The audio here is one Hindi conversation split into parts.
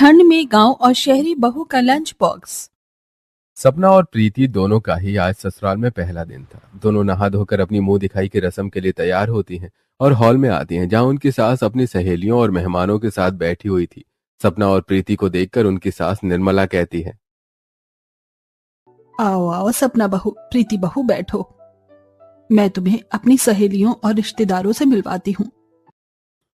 ठंड में गांव और शहरी बहू का लंच बॉक्स। सपना और प्रीति दोनों का ही आज ससुराल में पहला दिन था। दोनों नहा धोकर अपनी मुंह दिखाई की रस्म के लिए तैयार होती हैं और हॉल में आती हैं, जहां उनकी सास अपनी सहेलियों और मेहमानों के साथ बैठी हुई थी। सपना और प्रीति को देखकर उनकी सास निर्मला कहती है, आओ आओ सपना बहू, प्रीति बहू, बैठो। मैं तुम्हें अपनी सहेलियों और रिश्तेदारों से मिलवाती हूँ।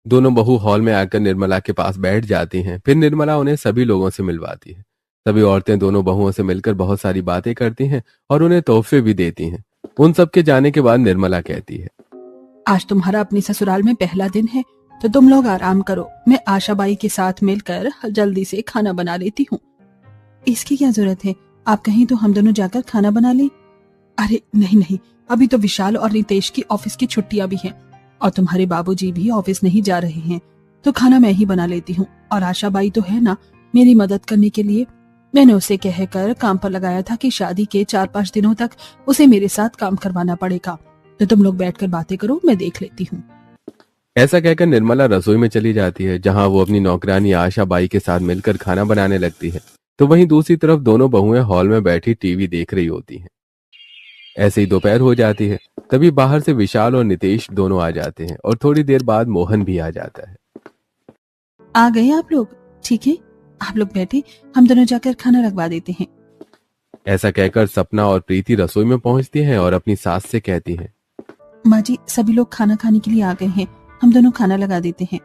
दोनों बहू हॉल में आकर निर्मला के पास बैठ जाती हैं। फिर निर्मला उन्हें सभी लोगों से मिलवाती है। सभी औरतें दोनों बहुओं से मिलकर बहुत सारी बातें करती हैं और उन्हें तोहफे भी देती हैं। उन सब के जाने के बाद निर्मला कहती है, आज तुम्हारा अपनी ससुराल में पहला दिन है, तो तुम लोग आराम करो। मैं आशाबाई के साथ मिलकर जल्दी से खाना बना लेती हूँ। इसकी क्या जरूरत है, आप कहीं तो हम दोनों जाकर खाना बना लें। अरे नहीं नहीं, अभी तो विशाल और रितेश की ऑफिस की छुट्टियां भी हैं और तुम्हारे बाबूजी भी ऑफिस नहीं जा रहे हैं, तो खाना मैं ही बना लेती हूँ। और आशाबाई तो है ना मेरी मदद करने के लिए। मैंने उसे कहकर काम पर लगाया था कि शादी के 4-5 दिनों तक उसे मेरे साथ काम करवाना पड़ेगा। तो तुम लोग बैठकर बातें करो, मैं देख लेती हूँ। ऐसा कहकर निर्मला रसोई में चली जाती है, जहां वो अपनी नौकरानी आशाबाई के साथ मिलकर खाना बनाने लगती है। तो वहीं दूसरी तरफ दोनों बहुएं हॉल में बैठी टीवी देख रही होती हैं। ऐसे ही दोपहर हो जाती है। तभी बाहर से विशाल और नितेश दोनों आ जाते हैं और थोड़ी देर बाद मोहन भी आ जाता है। आ गए आप लोग? ठीक है, आप लोग बैठे, हम दोनों जाकर खाना रखवा देते हैं। ऐसा कहकर सपना और प्रीति रसोई में पहुंचती हैं और अपनी सास से कहती हैं, माँ जी, सभी लोग खाना खाने के लिए आ गए हैं, हम दोनों खाना लगा देते हैं।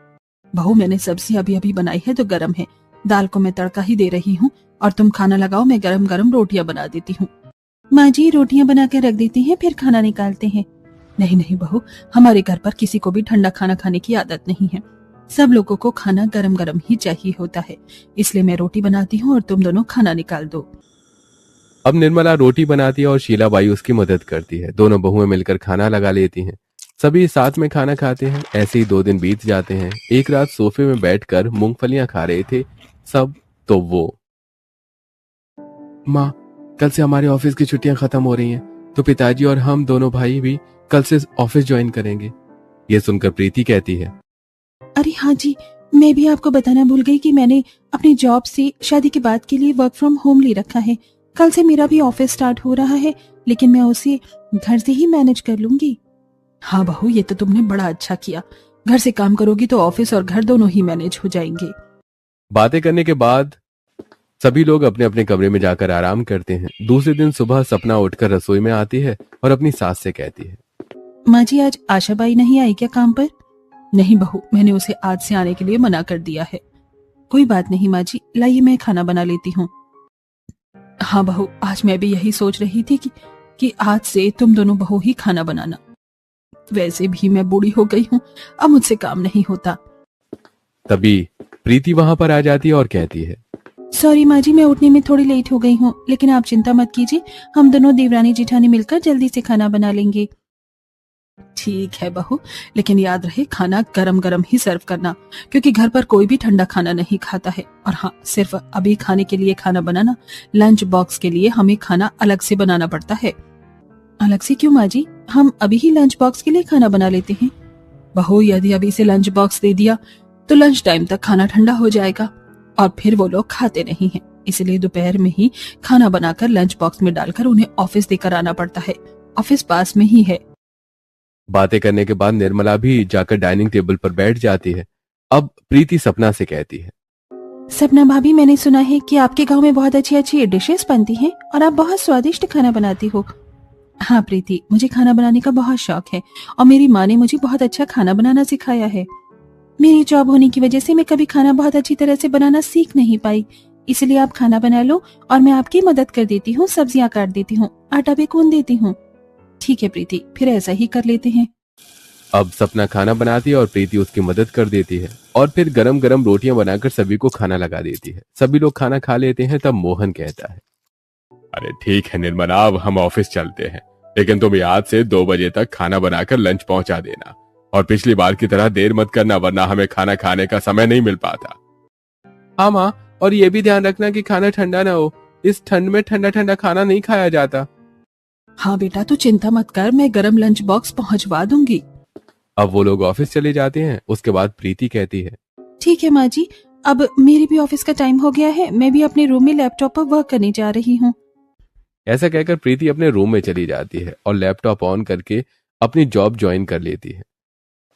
बहू, मैंने सब्जी अभी अभी बनाई है तो गरम है, दाल को मैं तड़का ही दे रही हूँ और तुम खाना लगाओ, मैं गरम गरम रोटियां बना देती हूँ। माँ जी, रोटियां बना के रख देती हैं, फिर खाना निकालते हैं। नहीं नहीं बहू, हमारे घर पर किसी को भी ठंडा खाना खाने की आदत नहीं है। सब लोगों को खाना गरम गरम ही चाहिए होता है, इसलिए मैं रोटी बनाती हूँ और तुम दोनों खाना निकाल दो। अब निर्मला रोटी बनाती है और शीलाबाई उसकी मदद करती है। दोनों बहुएं मिलकर खाना लगा लेती हैं। सभी साथ में खाना खाते हैं। ऐसे ही 2 दिन बीत जाते हैं। एक रात सोफे में बैठकर मूंगफलियां खा रहे थे सब, तो वो, माँ, कल से हमारे ऑफिस की छुट्टियां खत्म हो रही हैं, तो पिताजी और हम दोनों भाई भी कल से ऑफिस ज्वाइन करेंगे। ये सुनकर प्रीति कहती है, अरे हाँ जी, मैं भी आपको बताना भूल गई कि मैंने अपनी जॉब से शादी के बाद के लिए वर्क फ्रॉम होम ले रखा है। कल से मेरा भी ऑफिस स्टार्ट हो रहा है, लेकिन मैं उसे घर से ही मैनेज कर लूंगी। हाँ बहू, ये तो तुमने बड़ा अच्छा किया। घर से काम करोगी तो ऑफिस और घर दोनों ही मैनेज हो जाएंगे। बातें करने के बाद सभी लोग अपने अपने कमरे में जाकर आराम करते हैं। दूसरे दिन सुबह सपना उठकर रसोई में आती है और अपनी सास से कहती है, माँ जी, आज आशाबाई नहीं आई क्या काम पर? नहीं बहू, मैंने उसे आज से आने के लिए मना कर दिया है। कोई बात नहीं माँ जी, लाइए मैं खाना बना लेती हूँ। हाँ बहू, आज मैं भी यही सोच रही थी कि आज से तुम दोनों बहू ही खाना बनाना। वैसे भी मैं बूढ़ी हो गई हूँ, अब मुझसे काम नहीं होता। तभी प्रीति वहां पर आ जाती है और कहती है, सॉरी माँ जी, मैं उठने में थोड़ी लेट हो गई हूँ, लेकिन आप चिंता मत कीजिए, हम दोनों देवरानी जिठानी मिलकर जल्दी से खाना बना लेंगे। ठीक है बहू, लेकिन याद रहे खाना गरम गरम ही सर्व करना, क्योंकि घर पर कोई भी ठंडा खाना नहीं खाता है। और हाँ, सिर्फ अभी खाने के लिए खाना बनाना, लंच बॉक्स के लिए हमें खाना अलग से बनाना पड़ता है। अलग से क्यों माँ जी, हम अभी ही लंच बॉक्स के लिए खाना बना लेते हैं। बहू, यदि अभी से लंच बॉक्स दे दिया तो लंच टाइम तक खाना ठंडा हो जाएगा और फिर वो लोग खाते नहीं हैं। इसलिए दोपहर में ही खाना बनाकर लंच बॉक्स में डालकर उन्हें ऑफिस देकर आना पड़ता है। ऑफिस पास में ही है। बातें करने के बाद निर्मला भी जाकर डाइनिंग टेबल पर बैठ जाती है। अब प्रीति सपना से कहती है, सपना भाभी, मैंने सुना है कि आपके गांव में बहुत अच्छी अच्छी डिशेस बनती हैं और आप बहुत स्वादिष्ट खाना बनाती हो। हाँ प्रीति, मुझे खाना बनाने का बहुत शौक है और मेरी माँ ने मुझे बहुत अच्छा खाना बनाना सिखाया है। मेरी जॉब होने की वजह से मैं कभी खाना बहुत अच्छी तरह से बनाना सीख नहीं पाई, इसलिए आप खाना बना लो और मैं आपकी मदद कर देती हूँ, सब्जियां काट देती हूँ, आटा भी गूंद देती हूँ। ठीक है प्रीति, फिर ऐसा ही कर लेते हैं। अब सपना खाना बनाती है और प्रीति उसकी मदद कर देती है और फिर गरम गरम रोटियां बनाकर सभी को खाना लगा देती है। सभी लोग खाना खा लेते हैं। तब मोहन कहता है, अरे ठीक है निर्मला, अब हम ऑफिस चलते हैं, लेकिन तुम याद से 2 बजे तक खाना बनाकर लंच पहुंचा देना और पिछली बार की तरह देर मत करना, वरना हमें खाना खाने का समय नहीं मिल पाता। हाँ माँ, और ये भी ध्यान रखना कि खाना ठंडा ना हो, इस ठंड में ठंडा ठंडा खाना नहीं खाया जाता। हाँ बेटा, तू चिंता मत कर, मैं गरम लंच बॉक्स पहुंचवा दूंगी। अब वो लोग ऑफिस चले जाते हैं। उसके बाद प्रीति कहती है, ठीक है माँ जी, अब मेरी भी ऑफिस का टाइम हो गया है, मैं भी अपने रूम में लैपटॉप पर वर्क करने जा रही हूँ। ऐसा कहकर प्रीति अपने रूम में चली जाती है और लैपटॉप ऑन करके अपनी जॉब ज्वाइन कर लेती है।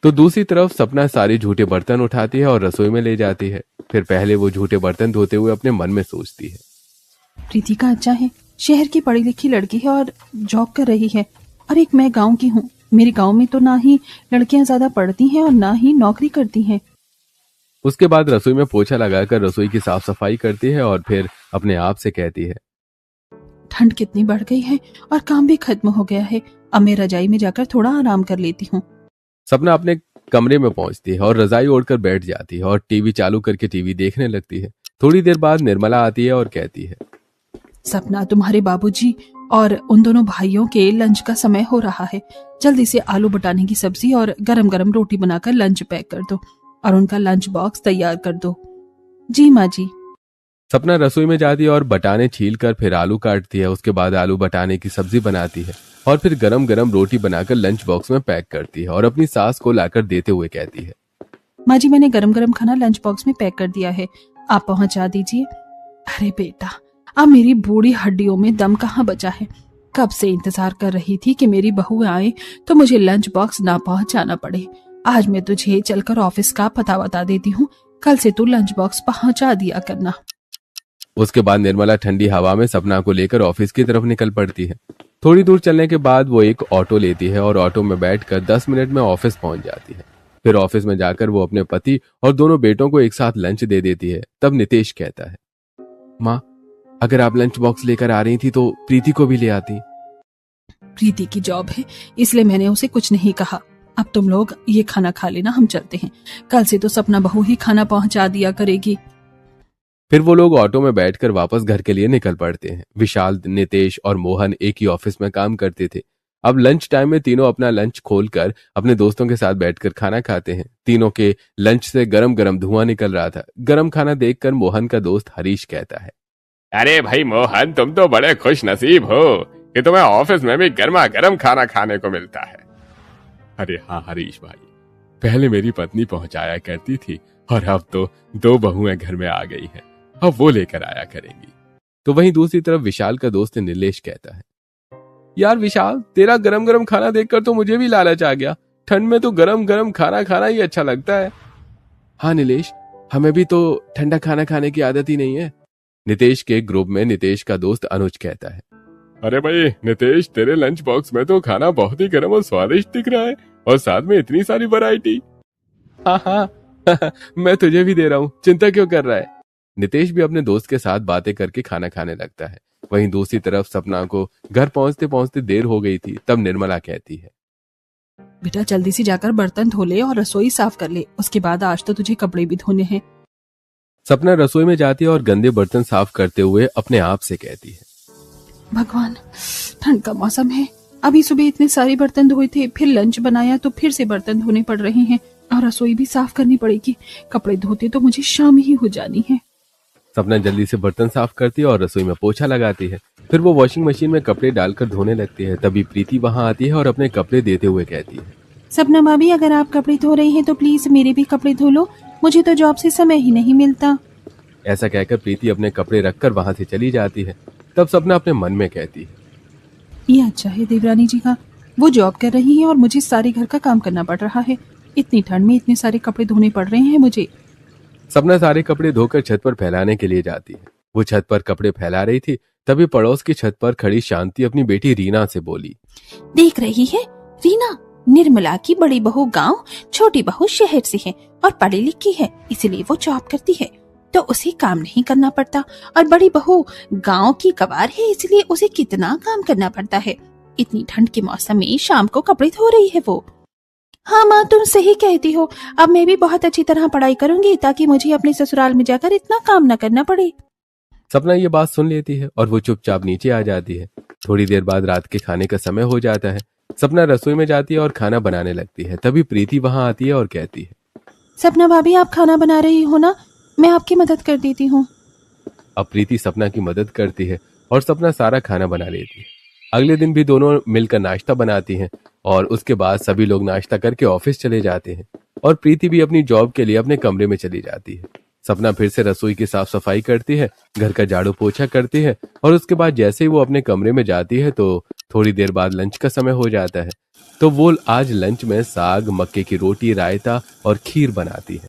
तो दूसरी तरफ सपना सारे झूठे बर्तन उठाती है और रसोई में ले जाती है। फिर पहले वो झूठे बर्तन धोते हुए अपने मन में सोचती है, प्रीति का अच्छा है, शहर की पढ़ी लिखी लड़की है और जॉब कर रही है, और एक मैं गांव की हूँ। मेरे गांव में तो ना ही लड़कियां ज्यादा पढ़ती हैं और ना ही नौकरी करती हैं। उसके बाद रसोई में पोछा लगाकर रसोई की साफ सफाई करती है और फिर अपने आप से कहती है, ठंड कितनी बढ़ गई है और काम भी खत्म हो गया है। अब मैं रजाई में जाकर थोड़ा आराम कर लेती हूँ। सपना अपने कमरे में पहुंचती है और रजाई ओढ़कर बैठ जाती है और टीवी चालू करके टीवी देखने लगती है। थोड़ी देर बाद निर्मला आती है और कहती है, सपना, तुम्हारे बाबूजी और उन दोनों भाइयों के लंच का समय हो रहा है। जल्दी से आलू बटाने की सब्जी और गरम गरम रोटी बनाकर लंच पैक कर दो और उनका लंच बॉक्स तैयार कर दो। जी माँ जी। सपना रसोई में जाती है और बटाने छील कर फिर आलू काटती है। उसके बाद आलू बटाने की सब्जी बनाती है और फिर गरम गरम रोटी बनाकर लंच बॉक्स में पैक करती है और अपनी सास को लाकर देते हुए कहती है, माँ जी, मैंने गरम गरम खाना लंच बॉक्स में पैक कर दिया है, आप पहुंचा दीजिए। अरे बेटा, अब मेरी बूढ़ी हड्डियों में दम कहाँ बचा है। कब से इंतजार कर रही थी कि मेरी बहू आए तो मुझे लंच बॉक्स ना पहुंचाना पड़े। आज मैं तुझे चलकर ऑफिस का पता बता देती हूँ, कल से तू लंच बॉक्स पहुंचा दिया करना। उसके बाद निर्मला ठंडी हवा में सपना को लेकर ऑफिस की तरफ निकल पड़ती है। थोड़ी दूर चलने के बाद वो एक ऑटो लेती है और ऑटो में बैठकर 10 मिनट में ऑफिस पहुंच जाती है। फिर ऑफिस में जाकर वो अपने पति और दोनों बेटों को एक साथ लंच दे देती है। तब नितेश कहता है, माँ, अगर आप लंच बॉक्स लेकर आ रही थी तो प्रीति को भी ले आती। प्रीति की जॉब है इसलिए मैंने उसे कुछ नहीं कहा। अब तुम लोग ये खाना खा लेना, हम चलते हैं। कल से तो सपना बहू ही खाना पहुंचा दिया करेगी। फिर वो लोग ऑटो में बैठकर वापस घर के लिए निकल पड़ते हैं। विशाल, नितेश और मोहन एक ही ऑफिस में काम करते थे। अब लंच टाइम में तीनों अपना लंच खोलकर अपने दोस्तों के साथ बैठकर खाना खाते हैं। तीनों के लंच से गरम गरम धुआं निकल रहा था। गरम खाना देखकर मोहन का दोस्त हरीश कहता है, अरे भाई मोहन, तुम तो बड़े खुश नसीब हो कि तुम्हें ऑफिस में भी गर्मा गर्म खाना खाने को मिलता है। अरे हाँ हरीश भाई, पहले मेरी पत्नी पहुंचाया करती थी और अब तो 2 बहुएं घर में आ गई हैं, अब वो लेकर आया करेंगी। तो वहीं दूसरी तरफ विशाल का दोस्त नीलेश कहता है, यार विशाल, तेरा गरम गरम खाना देखकर तो मुझे भी लालच आ गया। ठंड में तो गरम गरम खाना खाना ही अच्छा लगता है। हाँ नीलेश, हमें भी तो ठंडा खाना खाने की आदत ही नहीं है। नितेश के ग्रुप में नितेश का दोस्त अनुज कहता है, अरे भाई नितेश, तेरे लंच बॉक्स में तो खाना बहुत ही गर्म और स्वादिष्ट दिख रहा है और साथ में इतनी सारी वैरायटी। हाँ हाँ मैं तुझे भी दे रहा हूँ, चिंता क्यों कर रहा है। नितेश भी अपने दोस्त के साथ बातें करके खाना खाने लगता है। वहीं दूसरी तरफ सपना को घर पहुंचते पहुंचते देर हो गई थी। तब निर्मला कहती है, बेटा जल्दी से जाकर बर्तन धो ले और रसोई साफ कर ले, उसके बाद आज तो तुझे कपड़े भी धोने हैं। सपना रसोई में जाती है और गंदे बर्तन साफ करते हुए अपने आप से कहती है, भगवान, ठंड का मौसम है, अभी सुबह इतने सारे बर्तन धोए थे, फिर लंच बनाया तो फिर से बर्तन धोने पड़ रहे हैं और रसोई भी साफ करनी पड़ेगी। कपड़े धोते तो मुझे शाम ही हो जानी है। सपना जल्दी से बर्तन साफ करती है और रसोई में पोछा लगाती है। फिर वो वॉशिंग मशीन में कपड़े डालकर धोने लगती है। तभी प्रीति वहां आती है और अपने कपड़े देते हुए कहती है, सपना भाभी, अगर आप कपड़े धो रही हैं तो प्लीज मेरे भी कपड़े धो लो, मुझे तो जॉब से समय ही नहीं मिलता। ऐसा कहकर प्रीति अपने कपड़े रखकर वहां से चली जाती है। तब सपना अपने मन में कहती है, ये अच्छा है देवरानी जी का, वो जॉब कर रही है और मुझे सारे घर का काम करना पड़ रहा है। इतनी ठंड में इतने सारे कपड़े धोने पड़ रहे हैं मुझे। सपना सारे कपड़े धोकर छत पर फैलाने के लिए जाती है। वो छत पर कपड़े फैला रही थी, तभी पड़ोस की छत पर खड़ी शांति अपनी बेटी रीना से बोली, देख रही है रीना, निर्मला की बड़ी बहू गांव, छोटी बहू शहर से है और पढ़ी लिखी है, इसलिए वो जॉब करती है तो उसे काम नहीं करना पड़ता, और बड़ी बहू गांव की कवार है इसलिए उसे कितना काम करना पड़ता है। इतनी ठंड के मौसम में शाम को कपड़े धो रही है वो। हाँ माँ, तुम सही कहती हो, अब मैं भी बहुत अच्छी तरह पढ़ाई करूंगी ताकि मुझे अपने ससुराल में जाकर इतना काम न करना पड़े। सपना ये बात सुन लेती है और वो चुपचाप नीचे आ जाती है। थोड़ी देर बाद रात के खाने का समय हो जाता है। सपना रसोई में जाती है और खाना बनाने लगती है। तभी प्रीति वहां आती है और कहती है, सपना भाभी, आप खाना बना रही हो ना, मैं आपकी मदद कर देती हूँ। अब प्रीति सपना की मदद करती है और सपना सारा खाना बना लेती है। अगले दिन भी दोनों मिलकर नाश्ता बनाती हैं और उसके बाद सभी लोग नाश्ता करके ऑफिस चले जाते हैं और प्रीति भी अपनी जॉब के लिए अपने कमरे में चली जाती है। सपना फिर से रसोई की साफ सफाई करती है, घर का झाड़ू पोछा करती है और उसके बाद जैसे ही वो अपने कमरे में जाती है तो थोड़ी देर बाद लंच का समय हो जाता है। तो वो आज लंच में साग, मक्के की रोटी, रायता और खीर बनाती है।